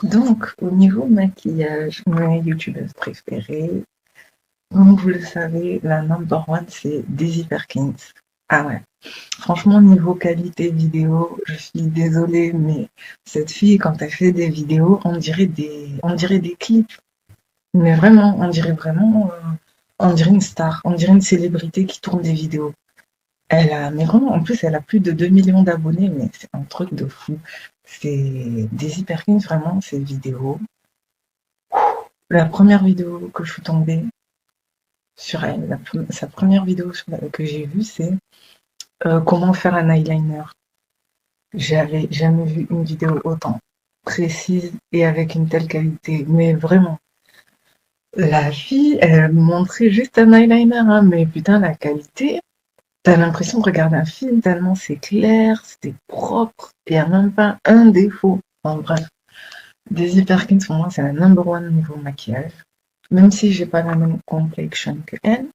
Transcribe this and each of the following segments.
Donc, au niveau maquillage, mes youtubeuses préférées, comme vous le savez, la number one, c'est Daisy Perkins. Ah ouais. Franchement, niveau qualité vidéo, je suis désolée, mais cette fille, quand elle fait des vidéos, on dirait des clips. Mais vraiment, on dirait une star, on dirait une célébrité qui tourne des vidéos. Mais vraiment, en plus, elle a plus de 2 millions d'abonnés, mais c'est un truc de fou. C'est Daisy Perkins, vraiment, ses vidéos. La première vidéo que je suis tombée sur elle, sa première vidéo que j'ai vue, c'est comment faire un eyeliner. J'avais jamais vu une vidéo autant précise et avec une telle qualité. Mais vraiment, la fille, elle montrait juste un eyeliner, hein, mais putain, la qualité, t'as l'impression de regarder un film tellement c'est clair, c'est propre, il n'y a même pas un défaut. En bref, Daisy Perkins, pour moi, c'est la number one niveau maquillage. Même si j'ai pas la même complexion que elle,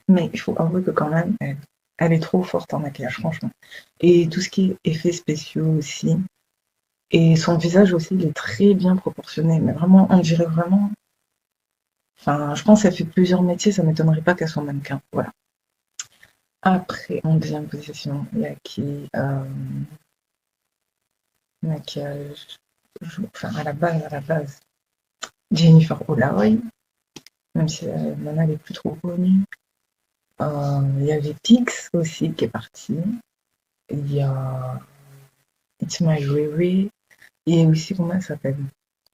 mais il faut avouer que quand même, elle est trop forte en maquillage, franchement. Et tout ce qui est effets spéciaux aussi. Et son visage aussi, il est très bien proportionné. Mais vraiment, on dirait vraiment. Enfin, je pense qu'elle fait plusieurs métiers, ça m'étonnerait pas qu'elle soit mannequin. Voilà. Après, en deuxième position, il y a qui maquillage. Enfin, à la base, Jennifer Holloway, même si maintenant elle est plus trop connue. Il y avait Pix aussi qui est parti. Il y a It's My Riri. Et aussi, comment elle s'appelle?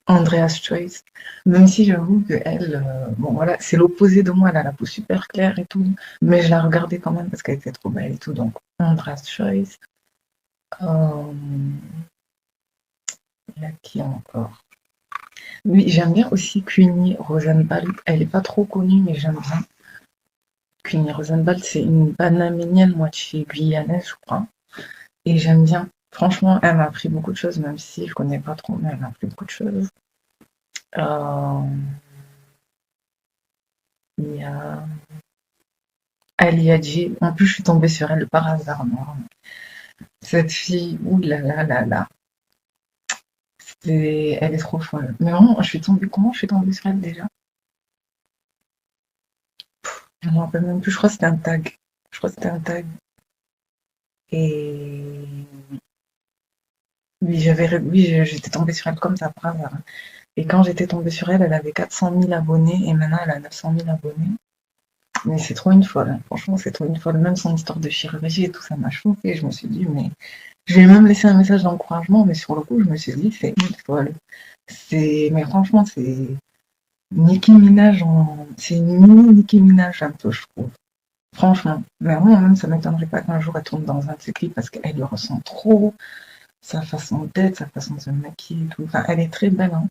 Andrea's Choice. Même si j'avoue que elle, bon voilà, c'est l'opposé de moi, elle a la peau super claire et tout. Mais je la regardais quand même parce qu'elle était trop belle et tout. Donc, Andrea's Choice. Euh, il y a qui encore? Oui, j'aime bien aussi Queenie Rosenbal. Elle est pas trop connue, mais j'aime bien. Queenie Rosenbal, c'est une Panaménienne moitié guyanaise, je crois. Et j'aime bien. Franchement, elle m'a appris beaucoup de choses, même si je connais pas trop, mais elle m'a appris beaucoup de choses. Euh, il y a Ali Hadji. En plus, je suis tombée sur elle par hasard. Non. Cette fille, ouh là là là là. Elle est trop folle. Mais vraiment, comment je suis tombée sur elle déjà? Je me rappelle même plus. Je crois que c'était un tag. Je crois que c'était un tag. Et oui, j'étais tombée sur elle comme ça par hasard. Et quand j'étais tombée sur elle, elle avait 400 000 abonnés et maintenant elle a 900 000 abonnés. Mais c'est trop une folle, hein. Franchement, c'est trop une folle. Même son histoire de chirurgie et tout, ça m'a choquée. Je me suis dit, mais je lui ai même laissé un message d'encouragement, mais sur le coup, je me suis dit, c'est une folle. Mais franchement, c'est une mini Nicki Minaj un peu, je trouve. Franchement. Mais vraiment, même, ça m'étonnerait pas qu'un jour elle tourne dans un de ses clips parce qu'elle le ressent trop. Sa façon d'être, sa façon de se maquiller et tout. Enfin, elle est très belle, hein.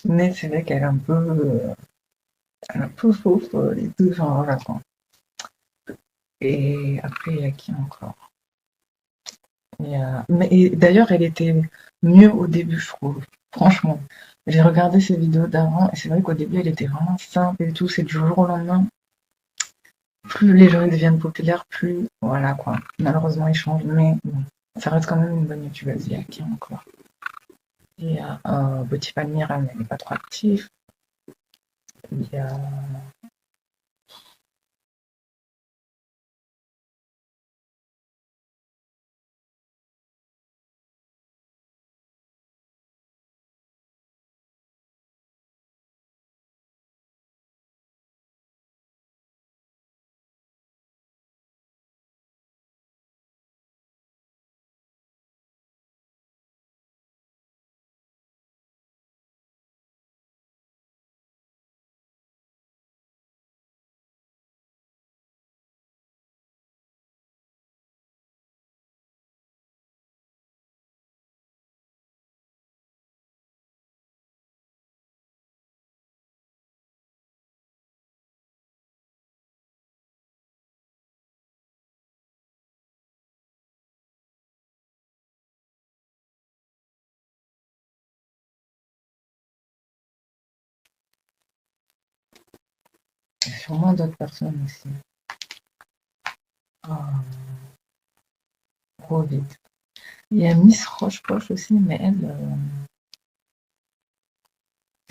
Mais c'est vrai qu'elle est un peu fausse et tout, genre, voilà, quoi. Et après, il y a qui encore? Mais d'ailleurs, elle était mieux au début, je trouve. Franchement. J'ai regardé ses vidéos d'avant et c'est vrai qu'au début, elle était vraiment simple et tout. C'est du jour au lendemain. Plus les gens deviennent populaires, plus. Voilà quoi. Malheureusement, ils changent. Mais bon, ça reste quand même une bonne youtubeuse. Il y a qui encore? Il y a Betty Palmira, mais elle n'est pas trop active. Il y a. Sûrement d'autres personnes aussi. Ah, trop vite. Il y a Miss Roche-Poche aussi, mais elle.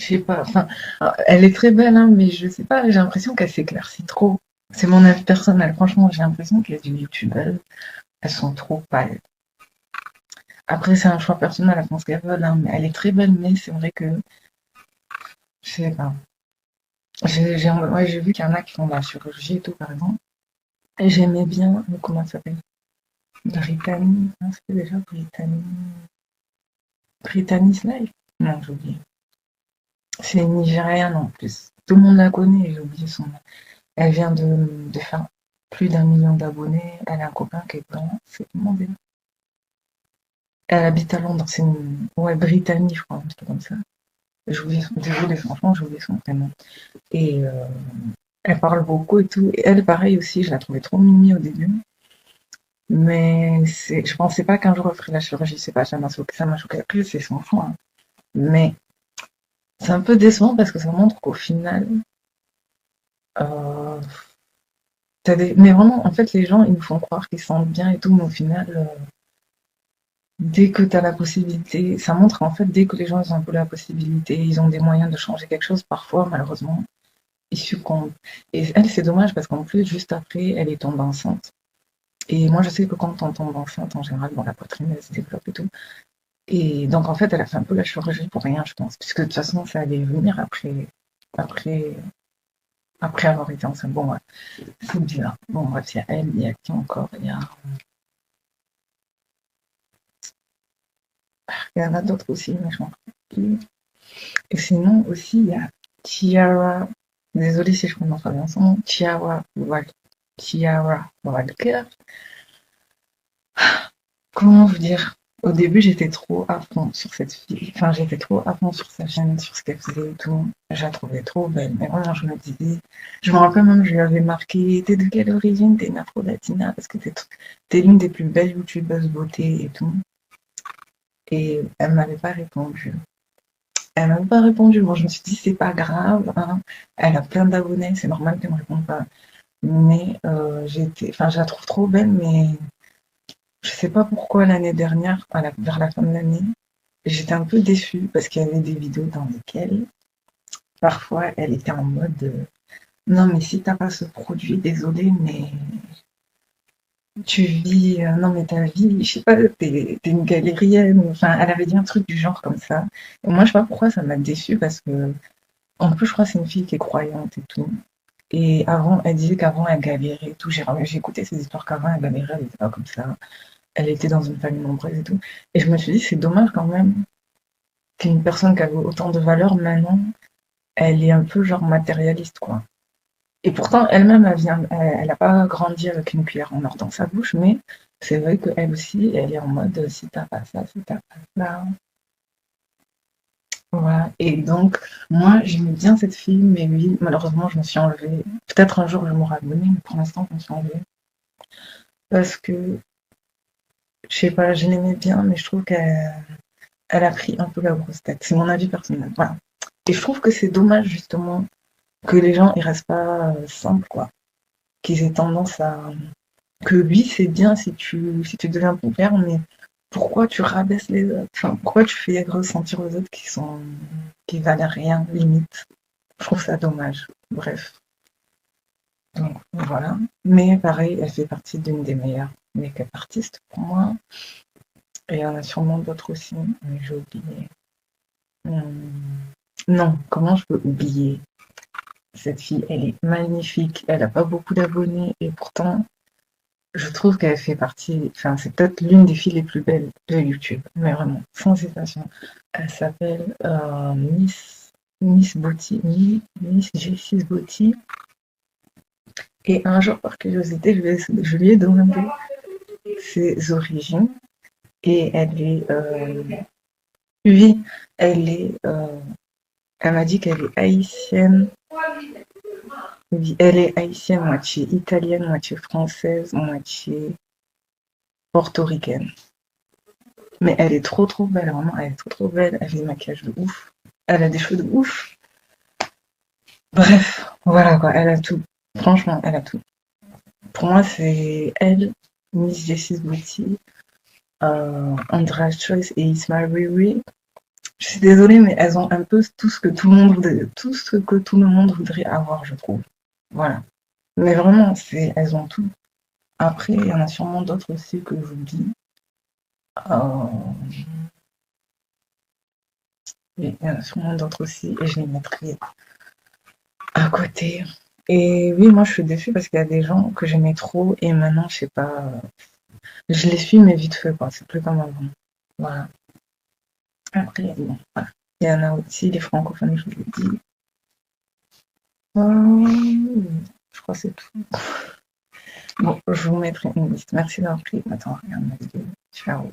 Je sais pas, enfin, elle est très belle, hein, mais je sais pas, j'ai l'impression qu'elle s'éclaircit trop. C'est mon avis personnel, franchement, j'ai l'impression que les youtubeuses, elles sont trop pâles. Après, c'est un choix personnel, elle pense qu'elle veut, hein, mais elle est très belle, mais c'est vrai que, je sais pas. Ouais, j'ai vu qu'il y en a qui font de la chirurgie et tout, par exemple. Et j'aimais bien, comment ça s'appelle? Brittany, hein, c'était déjà Brittany. Brittany Life? Non, j'ai oublié. C'est une Nigériane en plus. Tout le monde la connaît, j'ai oublié son nom. Elle vient de faire plus d'1 million d'abonnés. Elle a un copain qui est blanc. C'est comment dire? Elle habite à Londres. C'est une... Ouais, Brittany, je crois, un truc comme ça. J'ai oublié son... Désolée, franchement, j'ai oublié son prénom. Et elle parle beaucoup et tout. Et elle, pareil aussi, je la trouvais trop mimi au début. Mais je pensais pas qu'un jour elle ferait la chirurgie. C'est pas, ça m'a choqué. Après, c'est son choix, hein. Mais c'est un peu décevant parce que ça montre qu'au final, euh, mais vraiment, en fait, les gens, ils nous font croire qu'ils se sentent bien et tout, mais au final, dès que tu as la possibilité, ça montre en fait, dès que les gens ils ont un peu la possibilité, ils ont des moyens de changer quelque chose, parfois, malheureusement, ils succombent. Et elle, c'est dommage parce qu'en plus, juste après, elle est tombée enceinte. Et moi, je sais que quand on tombe enceinte, en général, bon, la poitrine, elle se développe et tout. Et donc, en fait, elle a fait un peu la chirurgie pour rien, je pense, puisque de toute façon, ça allait venir après, après avoir été enceinte. Bon, ouais, c'est bizarre. Bon, bref, il y a elle, il y a qui encore? Il y en a d'autres aussi, mais je m'en rappelle plus. Et sinon, aussi, il y a Tiara. Désolée si je prononce pas bien son nom. Tiara Walker. Comment vous dire? Au début, j'étais trop à fond sur cette fille. Enfin, j'étais trop à fond sur sa chaîne, sur ce qu'elle faisait et tout. Je la trouvais trop belle. Mais vraiment, je me disais. Je me rappelle même, je lui avais marqué: t'es de quelle origine? T'es une afro-latina? Parce que t'es l'une des plus belles youtubeuses beauté et tout. Et elle m'avait pas répondu. Elle m'a pas répondu. Bon, je me suis dit, c'est pas grave, hein. Elle a plein d'abonnés, c'est normal qu'elle me réponde pas. Mais enfin, je la trouve trop belle, mais je sais pas pourquoi l'année dernière, vers la fin de l'année, j'étais un peu déçue parce qu'il y avait des vidéos dans lesquelles, parfois, elle était en mode non, mais si t'as pas ce produit, désolé, mais tu vis, non, mais ta vie, je sais pas, t'es une galérienne. Enfin, elle avait dit un truc du genre comme ça. Et moi, je sais pas pourquoi ça m'a déçue parce que en plus, je crois que c'est une fille qui est croyante et tout. Et avant, elle disait qu'avant, elle galérait et tout. J'ai écouté ces histoires qu'avant, elle galérait, elle était pas comme ça. Elle était dans une famille nombreuse et tout. Et je me suis dit, c'est dommage quand même qu'une personne qui avait autant de valeur, maintenant, elle est un peu genre matérialiste, quoi. Et pourtant, elle-même, elle a pas grandi avec une cuillère en or dans sa bouche, mais c'est vrai qu'elle aussi, elle est en mode, si t'as pas ça, si t'as pas ça. Voilà. Et donc, moi, j'aimais bien cette fille, mais oui, malheureusement, je me suis enlevée. Peut-être un jour, je m'aurai abonnée, mais pour l'instant, je me suis enlevée. Parce que, je sais pas, je l'aimais bien, mais je trouve qu'elle a pris un peu la grosse tête. C'est mon avis personnel. Voilà. Et je trouve que c'est dommage, justement, que les gens, ils restent pas simples, quoi. Qu'ils aient tendance à... Que oui, c'est bien si tu deviens populaire, mais pourquoi tu rabaisses les autres? Enfin, pourquoi tu fais ressentir aux autres qui valent rien, limite? Je trouve ça dommage. Bref. Donc voilà. Mais pareil, elle fait partie d'une des meilleures make-up artistes pour moi. Et il y en a sûrement d'autres aussi, mais j'ai oublié. Non, comment je peux oublier? Cette fille, elle est magnifique. Elle n'a pas beaucoup d'abonnés et pourtant, je trouve qu'elle fait partie. Enfin, c'est peut-être l'une des filles les plus belles de YouTube. Mais vraiment, sans hésitation. Elle s'appelle Miss Booty, Miss Jessie Booty. Et un jour, par curiosité, je lui ai demandé ses origines. Et elle est, oui, elle m'a dit qu'elle est haïtienne. Oui, elle est haïtienne, moitié italienne, moitié française, moitié portoricaine. Mais elle est trop trop belle, vraiment, elle est trop trop belle. Elle fait du maquillage de ouf. Elle a des cheveux de ouf. Bref, voilà quoi, elle a tout. Franchement, elle a tout. Pour moi, c'est elle, Miss Jessie Booty, Andrea's Choice et Ismail Riri. Je suis désolée, mais elles ont un peu tout ce que tout le monde voudrait, tout ce que tout le monde voudrait avoir, je trouve. Voilà. Mais vraiment, elles ont tout. Après, il y en a sûrement d'autres aussi que j'oublie. Euh, il y en a sûrement d'autres aussi, et je les mettrai à côté. Et oui, moi, je suis déçue parce qu'il y a des gens que j'aimais trop, et maintenant, je sais pas, je les suis, mais vite fait, quoi. C'est plus comme avant. Voilà. Après, bon, voilà. Il y en a aussi, les francophones, je vous l'ai dit. Je crois que c'est tout. Bon, je vous mettrai une liste. Merci d'avoir pris le temps de regarder ma vidéo. Ciao.